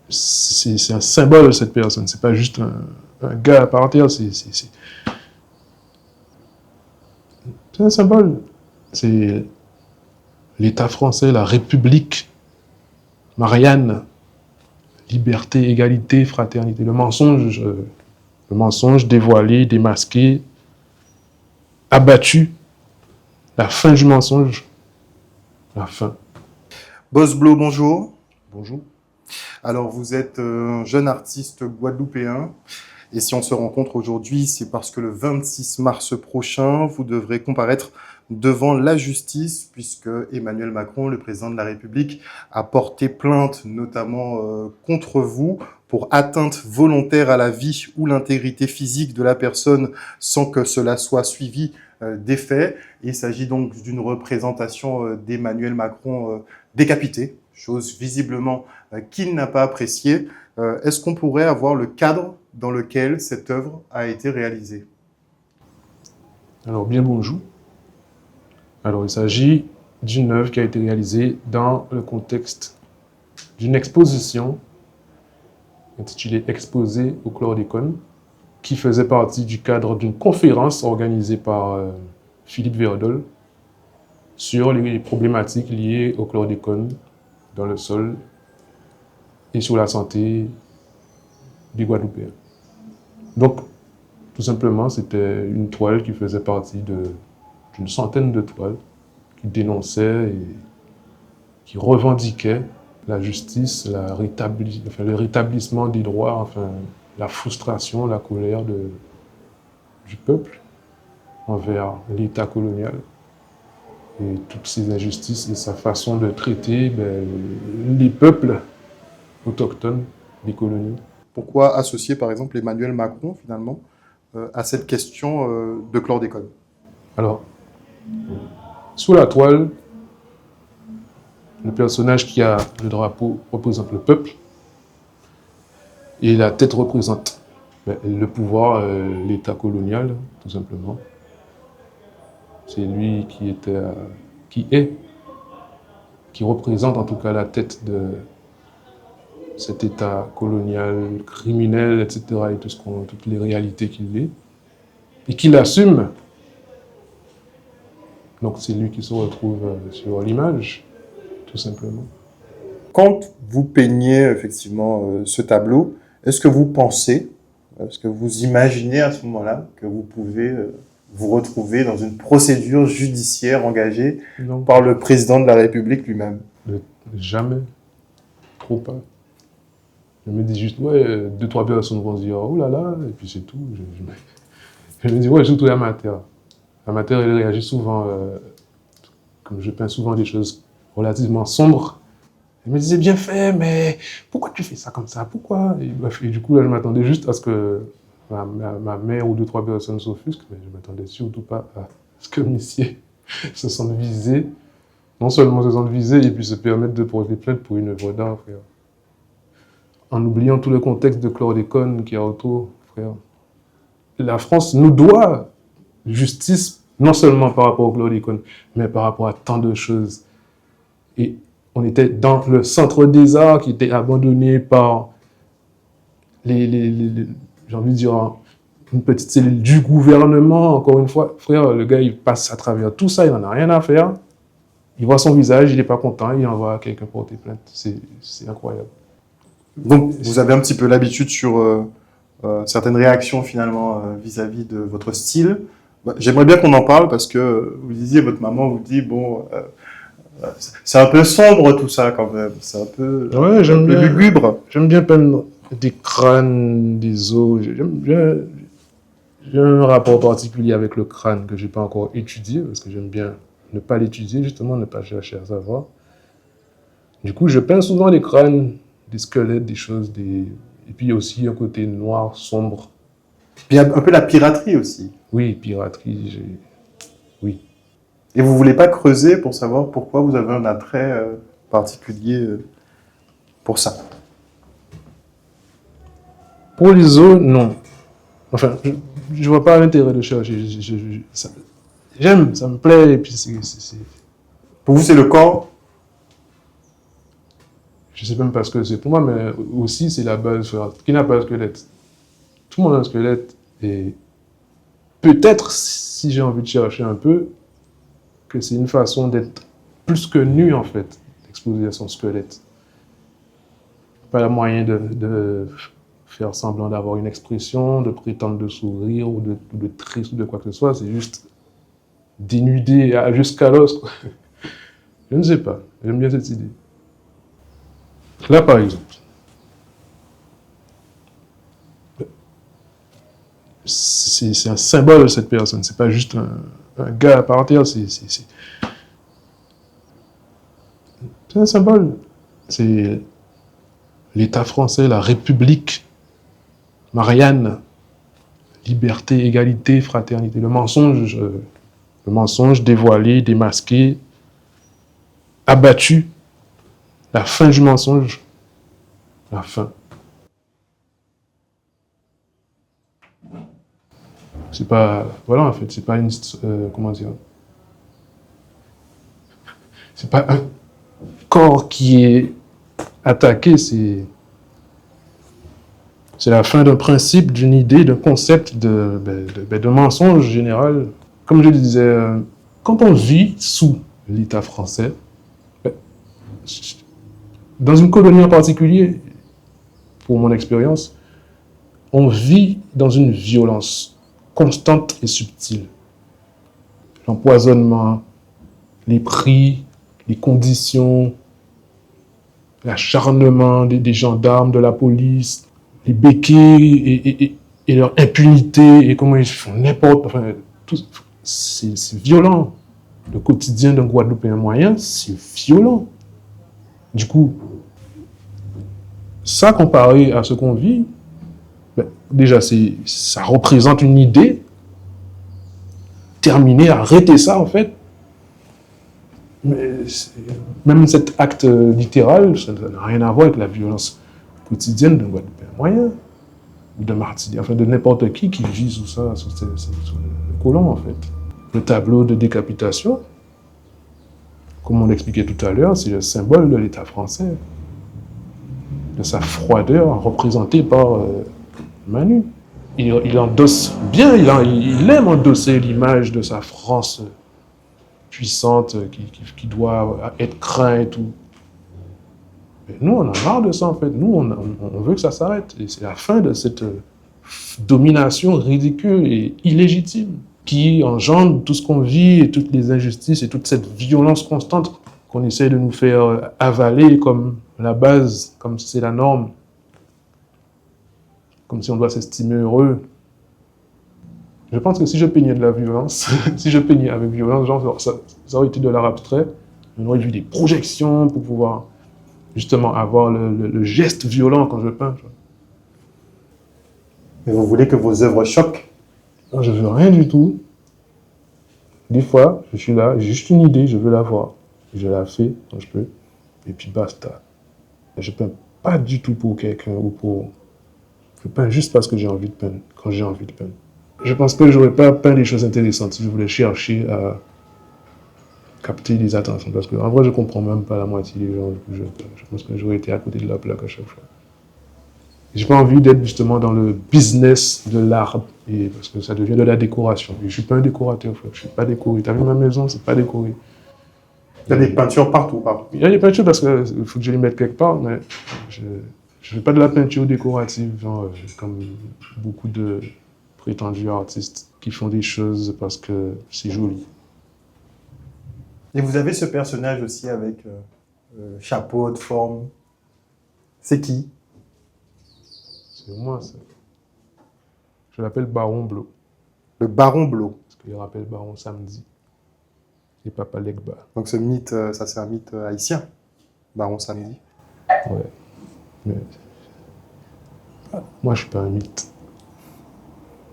c'est un symbole, cette personne. C'est pas juste un gars à part entière, c'est un symbole. C'est l'État français, la République, Marianne, liberté, égalité, fraternité. Le mensonge dévoilé, démasqué, abattu, la fin du mensonge, la fin. Bosblo, bonjour. Bonjour. Alors, vous êtes un jeune artiste guadeloupéen. Et si on se rencontre aujourd'hui, c'est parce que le 26 mars prochain, vous devrez comparaître devant la justice, puisque Emmanuel Macron, le président de la République, a porté plainte notamment contre vous pour atteinte volontaire à la vie ou l'intégrité physique de la personne sans que cela soit suivi des faits. Il s'agit donc d'une représentation d'Emmanuel Macron décapité, chose visiblement qu'il n'a pas appréciée. Est-ce qu'on pourrait avoir le cadre dans lequel cette œuvre a été réalisée? Alors, bien bonjour. Alors, il s'agit d'une œuvre qui a été réalisée dans le contexte d'une exposition intitulée Exposé au chlordécone, qui faisait partie du cadre d'une conférence organisée par Philippe Verdol sur les problématiques liées au chlordécone dans le sol et sur la santé des Guadeloupéens. Donc, tout simplement, c'était une toile qui faisait partie d'une centaine de toiles qui dénonçaient et qui revendiquaient la justice, le rétablissement des droits, la frustration, la colère du peuple envers l'État colonial et toutes ces injustices et sa façon de traiter les peuples autochtones des colonies. Pourquoi associer par exemple Emmanuel Macron finalement à cette question de chlordécone? Alors, sous la toile, le personnage qui a le drapeau représente le peuple et la tête représente le pouvoir, l'État colonial, tout simplement. C'est lui qui représente en tout cas la tête de cet État colonial, criminel, etc., et toutes les réalités qu'il est, et qui l'assume. Donc c'est lui qui se retrouve sur l'image, tout simplement. Quand vous peignez effectivement ce tableau, est-ce que vous pensez, est-ce que vous imaginez à ce moment-là que vous pouvez vous retrouver dans une procédure judiciaire engagée par le président de la République lui-même? Jamais. Trop pas. Je me dis juste, ouais, 2-3 personnes vont se dire, oh là là, et puis c'est tout. Je me dis, ouais, surtout amateur. Amateur, il réagit souvent, comme je peins souvent des choses relativement sombres. Il me disait, bien fait, mais pourquoi tu fais ça comme ça? Pourquoi? Et, bref, et du coup, là, je m'attendais juste à ce que ma mère ou 2-3 personnes s'offusquent, mais je ne m'attendais surtout pas à ce que Missier se sente visé. Non seulement se sente visé, et puis se permettre de porter plainte pour une œuvre d'art, frère. En oubliant tout le contexte de chlordécone qu'il y a autour, frère. La France nous doit justice, non seulement par rapport au chlordécone, mais par rapport à tant de choses. Et on était dans le centre des arts qui était abandonné par j'ai envie de dire, une petite cellule du gouvernement. Encore une fois, frère, le gars, il passe à travers tout ça, il n'en a rien à faire. Il voit son visage, il n'est pas content, il envoie quelqu'un porter plainte. C'est incroyable. Donc, vous avez un petit peu l'habitude sur certaines réactions finalement vis-à-vis de votre style. J'aimerais bien qu'on en parle parce que vous disiez, votre maman vous dit, bon, c'est un peu sombre tout ça quand même, c'est un peu, ouais, un peu lugubre. J'aime bien peindre des crânes, des os. J'ai un rapport particulier avec le crâne que je n'ai pas encore étudié parce que j'aime bien ne pas l'étudier, justement, ne pas chercher à savoir. Du coup, je peins souvent des crânes, des squelettes, des choses, et puis aussi un côté noir, sombre. Puis un peu la piraterie aussi. Oui, piraterie, oui. Et vous voulez pas creuser pour savoir pourquoi vous avez un attrait particulier pour ça? Pour les os, non. Enfin, je vois pas l'intérêt de chercher. J'aime, ça me plaît, et puis c'est... Pour vous, c'est le corps? Je ne sais même pas ce que c'est pour moi, mais aussi c'est la base. Qui n'a pas de squelette? Tout le monde a un squelette. Et peut-être, si j'ai envie de chercher un peu, que c'est une façon d'être plus que nu, en fait, d'exposer à son squelette. Pas le moyen de faire semblant d'avoir une expression, de prétendre de sourire ou de triste ou de quoi que ce soit. C'est juste dénudé jusqu'à l'os. Je ne sais pas. J'aime bien cette idée. Là, par exemple, c'est un symbole, cette personne. C'est pas juste un gars par terre. C'est un symbole. C'est l'État français, la République, Marianne, liberté, égalité, fraternité. Le mensonge dévoilé, démasqué, abattu. La fin du mensonge. La fin. C'est pas... Voilà, en fait, c'est pas une... comment dire? C'est pas un corps qui est attaqué, c'est la fin d'un principe, d'une idée, d'un concept, de mensonge général. Comme je le disais, quand on vit sous l'État français, dans une colonie en particulier, pour mon expérience, on vit dans une violence constante et subtile. L'empoisonnement, les prix, les conditions, l'acharnement des gendarmes, de la police, les béquilles et leur impunité et comment ils font n'importe... Enfin, c'est violent. Le quotidien d'un Guadeloupéen moyen, c'est violent. Du coup, ça comparé à ce qu'on vit, déjà, ça représente une idée. Terminer, arrêter ça, en fait. Mais même cet acte littéral, ça n'a rien à voir avec la violence quotidienne d'un Guadeloupéen moyen, ou d'un Martiniquais, enfin de n'importe qui vit sous ça, sous le colon, en fait. Le tableau de décapitation, comme on l'expliquait tout à l'heure, c'est le symbole de l'État français, de sa froideur représentée par Manu. Il endosse bien, il aime endosser l'image de sa France puissante, qui doit être crainte et tout. Mais nous, on a marre de ça, en fait. Nous, on veut que ça s'arrête. Et c'est la fin de cette domination ridicule et illégitime qui engendre tout ce qu'on vit et toutes les injustices et toute cette violence constante qu'on essaie de nous faire avaler comme la base, comme si c'est la norme, comme si on doit s'estimer heureux. Je pense que si je peignais de la violence, si je peignais avec violence, genre, ça aurait été de l'art abstrait. On aurait vu des projections pour pouvoir justement avoir le geste violent quand je peins. Mais vous voulez que vos œuvres choquent? Non, je veux rien du tout. Des fois, je suis là, j'ai juste une idée, je veux la voir. Je la fais quand je peux, et puis basta. Je peins pas du tout pour quelqu'un ou pour... Je peins juste parce que j'ai envie de peindre, quand j'ai envie de peindre. Je pense que j'aurais pas peint des choses intéressantes si je voulais chercher à capter les attentions. Parce qu'en vrai, je comprends même pas la moitié des gens. Je pense que j'aurais été à côté de la plaque à chaque fois. J'ai pas envie d'être justement dans le business de l'art, parce que ça devient de la décoration. Et je suis pas un décorateur, frère. Je suis pas décoré. T'as vu ma maison, c'est pas décoré. Il y a des peintures partout, pardon. Il y a des peintures parce qu'il faut que je les mette quelque part, mais je ne fais pas de la peinture décorative, genre, comme beaucoup de prétendus artistes qui font des choses parce que c'est joli. Et vous avez ce personnage aussi avec chapeau de forme. C'est qui? C'est moi, ça. Je l'appelle Baron Blo. Le Baron Blo. Parce qu'il rappelle Baron Samedi. Et Papa Legba. Donc ce mythe, ça c'est un mythe haïtien, Baron Samedi. Ouais. Mais moi, je suis pas un mythe.